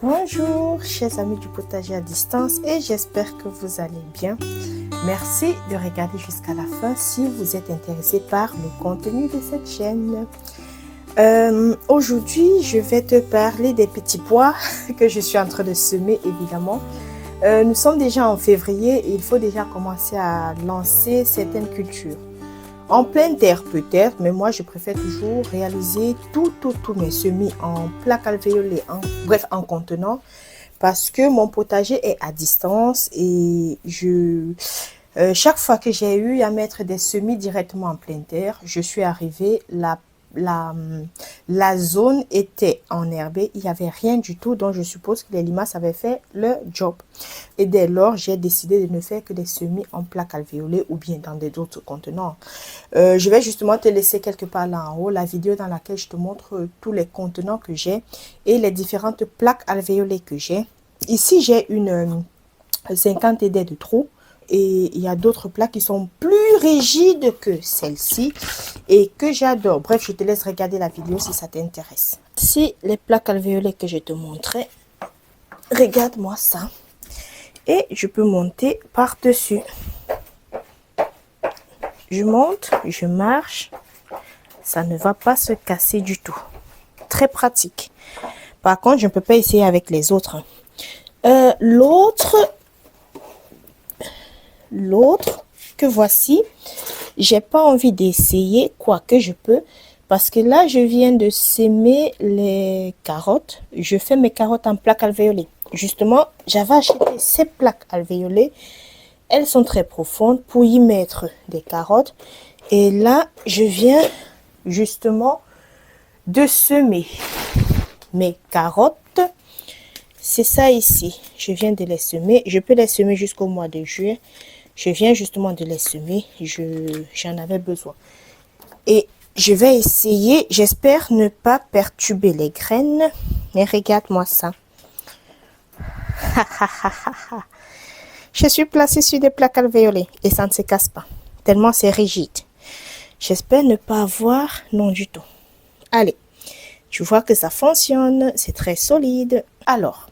Bonjour chers amis du potager à distance et j'espère que vous allez bien. Merci de regarder jusqu'à la fin si vous êtes intéressé par le contenu de cette chaîne. Aujourd'hui, je vais te parler des petits pois que je suis en train de semer évidemment. Nous sommes déjà en février et il faut déjà commencer à lancer certaines cultures. En pleine terre peut-être, mais moi je préfère toujours réaliser tous mes semis en plaque alvéolée, en contenant, parce que mon potager est à distance et chaque fois que j'ai eu à mettre des semis directement en pleine terre, je suis arrivée, la zone était enherbée, il n'y avait rien du tout, donc je suppose que les limaces avaient fait le job. Et dès lors, j'ai décidé de ne faire que des semis en plaque alvéolée ou bien dans d'autres contenants. Je vais justement te laisser quelque part là en haut la vidéo dans laquelle je te montre tous les contenants que j'ai et les différentes plaques alvéolées que j'ai. Ici, j'ai une 50 édés de trous. Et il y a d'autres plaques qui sont plus rigides que celle-ci et que j'adore. Bref, je te laisse regarder la vidéo si ça t'intéresse. Ici, les plaques alvéolées que je te montrais. Regarde-moi ça. Et je peux monter par-dessus. Je monte, je marche. Ça ne va pas se casser du tout. Très pratique. Par contre, je ne peux pas essayer avec les autres. L'autre que voici, j'ai pas envie d'essayer, quoique je peux, parce que là, je viens de semer les carottes. Je fais mes carottes en plaques alvéolées. Justement, j'avais acheté ces plaques alvéolées. Elles sont très profondes pour y mettre des carottes. Et là, je viens justement de semer mes carottes. C'est ça ici. Je viens de les semer. Je peux les semer jusqu'au mois de juillet. Je viens justement de les semer. J'en avais besoin. Et je vais essayer. J'espère ne pas perturber les graines. Mais regarde-moi ça. Je suis placée sur des plaques alvéolées. Et ça ne se casse pas. Tellement c'est rigide. J'espère ne pas avoir... Non du tout. Allez. Tu vois que ça fonctionne. C'est très solide. Alors...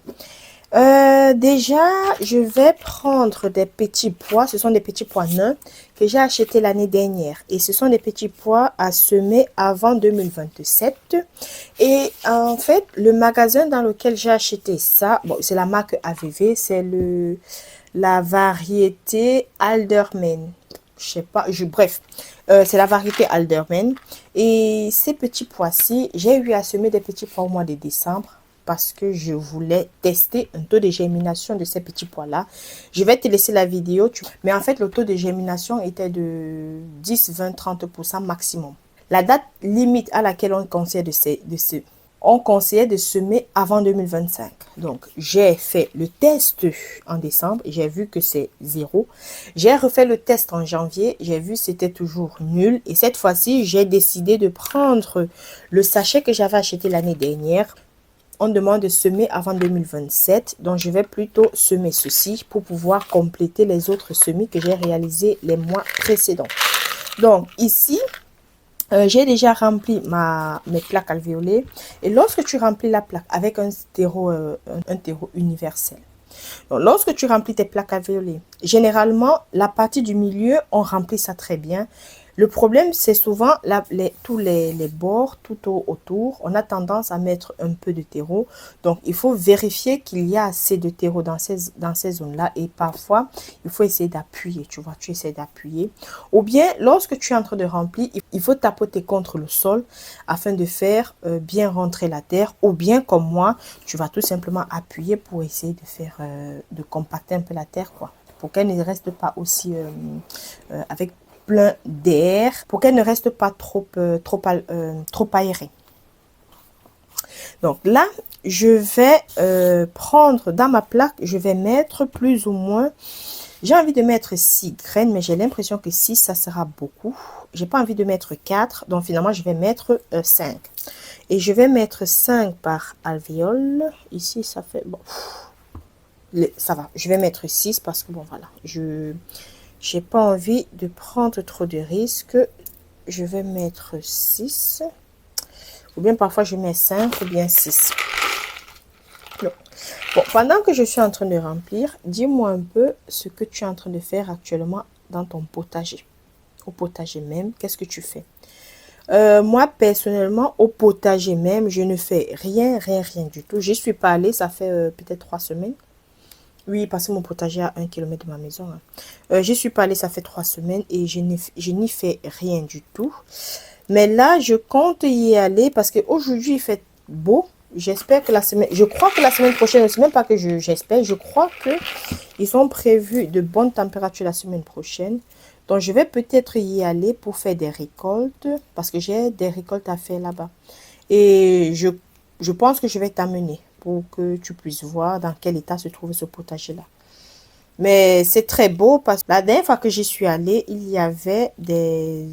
déjà, je vais prendre des petits pois. Ce sont des petits pois nains que j'ai achetés l'année dernière. Et ce sont des petits pois à semer avant 2027. Et en fait, le magasin dans lequel j'ai acheté ça, bon, c'est la marque AVV, c'est la variété Alderman. Je sais pas, bref, c'est la variété Alderman. Et ces petits pois-ci, j'ai eu à semer des petits pois au mois de décembre. Parce que je voulais tester un taux de germination de ces petits pois-là. Je vais te laisser la vidéo. Mais en fait, le taux de germination était de 10, 20, 30% maximum. La date limite à laquelle on conseille on conseillait de semer avant 2025. Donc, j'ai fait le test en décembre. J'ai vu que c'est 0. J'ai refait le test en janvier. J'ai vu que c'était toujours nul. Et cette fois-ci, j'ai décidé de prendre le sachet que j'avais acheté l'année dernière. On demande de semer avant 2027. Donc, je vais plutôt semer ceci pour pouvoir compléter les autres semis que j'ai réalisés les mois précédents. Donc, ici, j'ai déjà rempli mes plaques alvéolées. Et lorsque tu remplis la plaque avec un terreau universel, donc, lorsque tu remplis tes plaques alvéolées, généralement, la partie du milieu, on remplit ça très bien. Le problème, c'est souvent tous les bords, tout autour, on a tendance à mettre un peu de terreau. Donc, il faut vérifier qu'il y a assez de terreau dans ces zones-là. Et parfois, il faut essayer d'appuyer, tu vois, tu essaies d'appuyer. Ou bien, lorsque tu es en train de remplir, il faut tapoter contre le sol afin de faire bien rentrer la terre. Ou bien, comme moi, tu vas tout simplement appuyer pour essayer de compacter un peu la terre, quoi. Pour qu'elle ne reste pas aussi avec plein d'air, pour qu'elle ne reste pas trop aérée. Donc là, je vais prendre dans ma plaque, je vais mettre plus ou moins, j'ai envie de mettre 6 graines, mais j'ai l'impression que 6, ça sera beaucoup. J'ai pas envie de mettre 4, donc finalement, je vais mettre 5. Et je vais mettre 5 par alvéole. Ici, ça fait... Bon, ça va. Je vais mettre 6 parce que, bon, voilà, j'ai pas envie de prendre trop de risques. Je vais mettre 6. Ou bien parfois je mets 5 ou bien 6. Non. Bon, pendant que je suis en train de remplir, dis-moi un peu ce que tu es en train de faire actuellement dans ton potager. Au potager même, qu'est-ce que tu fais? Moi, personnellement, au potager même, je ne fais rien du tout. J'y suis pas allée, ça fait peut-être 3 semaines. Oui, parce que mon potager est à 1 kilomètre de ma maison. Hein. J'y suis pas allée, ça fait 3 semaines et je n'y fais rien du tout. Mais là, je compte y aller parce qu'aujourd'hui, il fait beau. J'espère que la semaine, je crois que la semaine prochaine, c'est même pas que j'espère, je crois que ils ont prévu de bonnes températures la semaine prochaine. Donc, je vais peut-être y aller pour faire des récoltes parce que j'ai des récoltes à faire là-bas. Et je pense que je vais t'amener pour que tu puisses voir dans quel état se trouve ce potager-là. Mais c'est très beau parce que la dernière fois que j'y suis allée, il y avait des,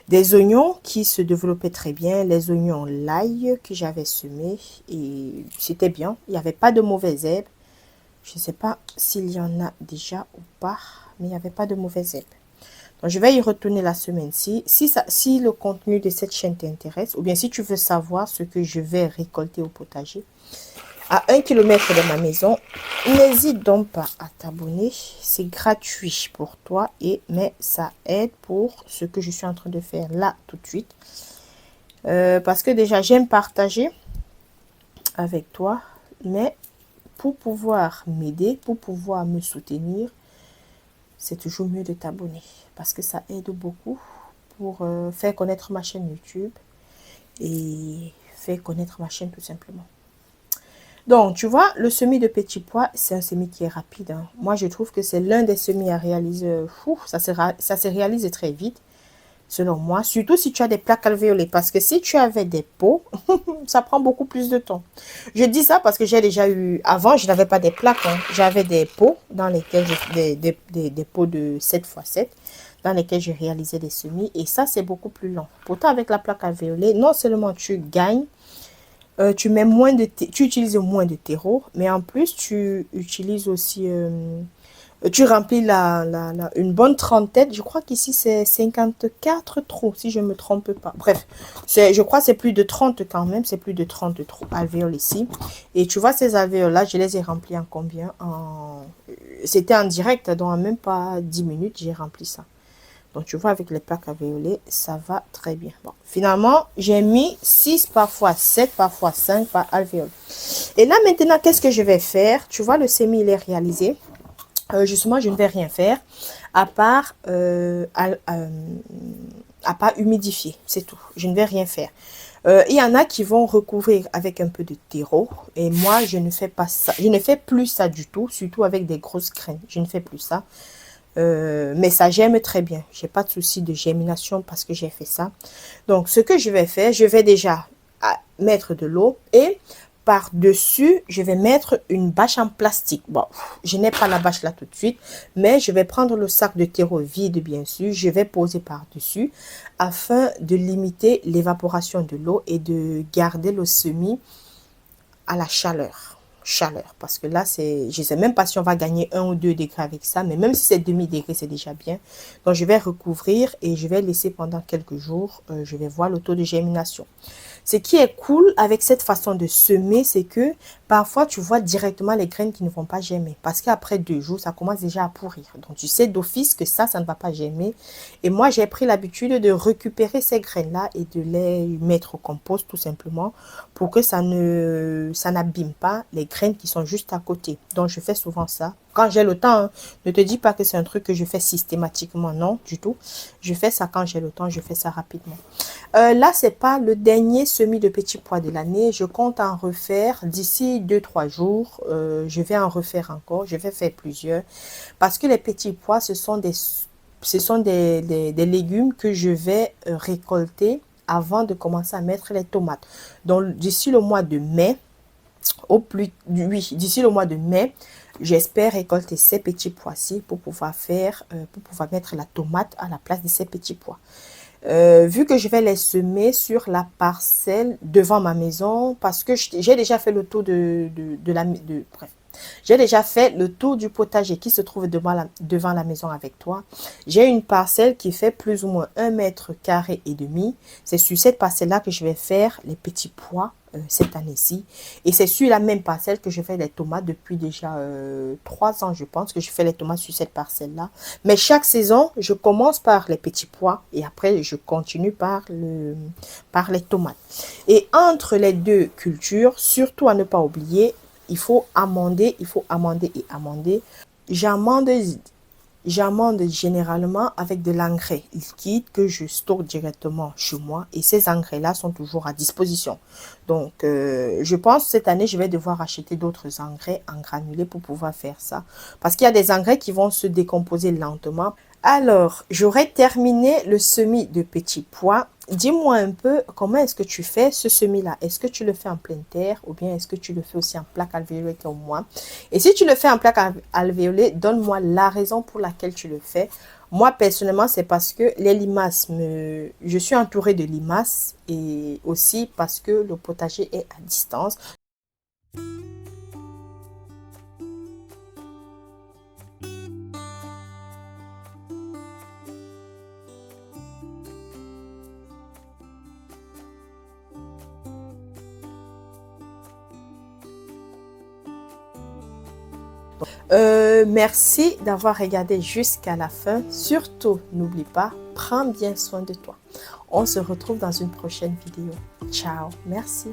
des oignons qui se développaient très bien, les oignons l'ail que j'avais semés et c'était bien. Il n'y avait pas de mauvaises herbes. Je ne sais pas s'il y en a déjà ou pas, mais il n'y avait pas de mauvaises herbes. Donc, je vais y retourner la semaine-ci. Si le contenu de cette chaîne t'intéresse, ou bien si tu veux savoir ce que je vais récolter au potager, à 1 kilomètre de ma maison, n'hésite donc pas à t'abonner. C'est gratuit pour toi, mais ça aide pour ce que je suis en train de faire là tout de suite. Parce que déjà, j'aime partager avec toi, mais pour pouvoir m'aider, pour pouvoir me soutenir, c'est toujours mieux de t'abonner parce que ça aide beaucoup pour faire connaître ma chaîne YouTube et faire connaître ma chaîne tout simplement. Donc, tu vois, le semis de petits pois, c'est un semis qui est rapide. Hein. Moi, je trouve que c'est l'un des semis à réaliser. Ça se réalise très vite, selon moi. Surtout si tu as des plaques alvéolées. Parce que si tu avais des pots, ça prend beaucoup plus de temps. Je dis ça parce que j'ai déjà eu... Avant, je n'avais pas des plaques. Hein. J'avais des pots dans lesquels des pots de 7x7 dans lesquels je réalisais des semis. Et ça, c'est beaucoup plus lent. Pourtant, avec la plaque alvéolée, non seulement tu gagnes, tu utilises moins de terreau, mais en plus, tu utilises aussi... tu remplis une bonne trentaine. Je crois qu'ici, c'est 54 trous, si je ne me trompe pas. Bref, je crois que c'est plus de 30 quand même. C'est plus de 30 trous alvéoles ici. Et tu vois, ces alvéoles-là, je les ai remplis en combien? C'était en direct, donc en même pas 10 minutes, j'ai rempli ça. Donc, tu vois, avec les plaques alvéolées, ça va très bien. Bon, finalement, j'ai mis 6, parfois 7, parfois 5 par alvéole. Et là, maintenant, qu'est-ce que je vais faire? Tu vois, le semis, il est réalisé. Justement, je ne vais rien faire à part, humidifier. C'est tout. Je ne vais rien faire. Il y en a qui vont recouvrir avec un peu de terreau. Et moi, je ne fais pas ça. Je ne fais plus ça du tout, surtout avec des grosses graines. Je ne fais plus ça. Mais ça germe très bien. J'ai pas de souci de germination parce que j'ai fait ça. Donc, ce que je vais faire, je vais déjà mettre de l'eau et par-dessus, je vais mettre une bâche en plastique. Bon, je n'ai pas la bâche là tout de suite, mais je vais prendre le sac de terreau vide, bien sûr. Je vais poser par-dessus afin de limiter l'évaporation de l'eau et de garder le semis à la chaleur parce que là c'est, je sais même pas si on va gagner 1 ou 2 degrés avec ça, mais même si c'est demi-degré c'est déjà bien. Donc je vais recouvrir et je vais laisser pendant quelques jours. Je vais voir le taux de germination. Ce qui est cool avec cette façon de semer, c'est que parfois tu vois directement les graines qui ne vont pas germer parce qu'après 2 jours ça commence déjà à pourrir. Donc tu sais d'office que ça ne va pas germer. Et moi j'ai pris l'habitude de récupérer ces graines là et de les mettre au compost tout simplement pour que ça n'abîme pas les graines qui sont juste à côté. Donc je fais souvent ça quand j'ai le temps. Hein. Ne te dis pas que c'est un truc que je fais systématiquement, non du tout. Je fais ça quand j'ai le temps, je fais ça rapidement. Là c'est pas le dernier semis de petits pois de l'année. Je compte en refaire d'ici 2-3 jours. Je vais en refaire encore. Je vais faire plusieurs parce que les petits pois ce sont des légumes que je vais récolter avant de commencer à mettre les tomates. Donc d'ici le mois de mai, d'ici le mois de mai, j'espère récolter ces petits pois-ci pour pouvoir mettre la tomate à la place de ces petits pois. Vu que je vais les semer sur la parcelle devant ma maison, parce que j'ai déjà fait le tour bref. J'ai déjà fait le tour du potager qui se trouve devant la maison avec toi. J'ai une parcelle qui fait plus ou moins 1,5 m². C'est sur cette parcelle-là que je vais faire les petits pois cette année-ci. Et c'est sur la même parcelle que je fais les tomates depuis déjà 3 ans, je pense, que je fais les tomates sur cette parcelle-là. Mais chaque saison, je commence par les petits pois et après, je continue par les tomates. Et entre les deux cultures, surtout à ne pas oublier, il faut amender et amender. J'amende, j'amende généralement avec de l'engrais liquide que je stocke directement chez moi et ces engrais-là sont toujours à disposition. Donc, je pense que cette année, je vais devoir acheter d'autres engrais en granulés pour pouvoir faire ça. Parce qu'il y a des engrais qui vont se décomposer lentement. Alors, j'aurais terminé le semis de petits pois. Dis-moi un peu comment est-ce que tu fais ce semis-là. Est-ce que tu le fais en pleine terre ou bien est-ce que tu le fais aussi en plaque alvéolée comme moi? Et si tu le fais en plaque alvéolée, donne-moi la raison pour laquelle tu le fais. Moi, personnellement, c'est parce que les limaces je suis entourée de limaces et aussi parce que le potager est à distance. Merci d'avoir regardé jusqu'à la fin. Surtout, n'oublie pas, prends bien soin de toi. On se retrouve dans une prochaine vidéo. Ciao, merci.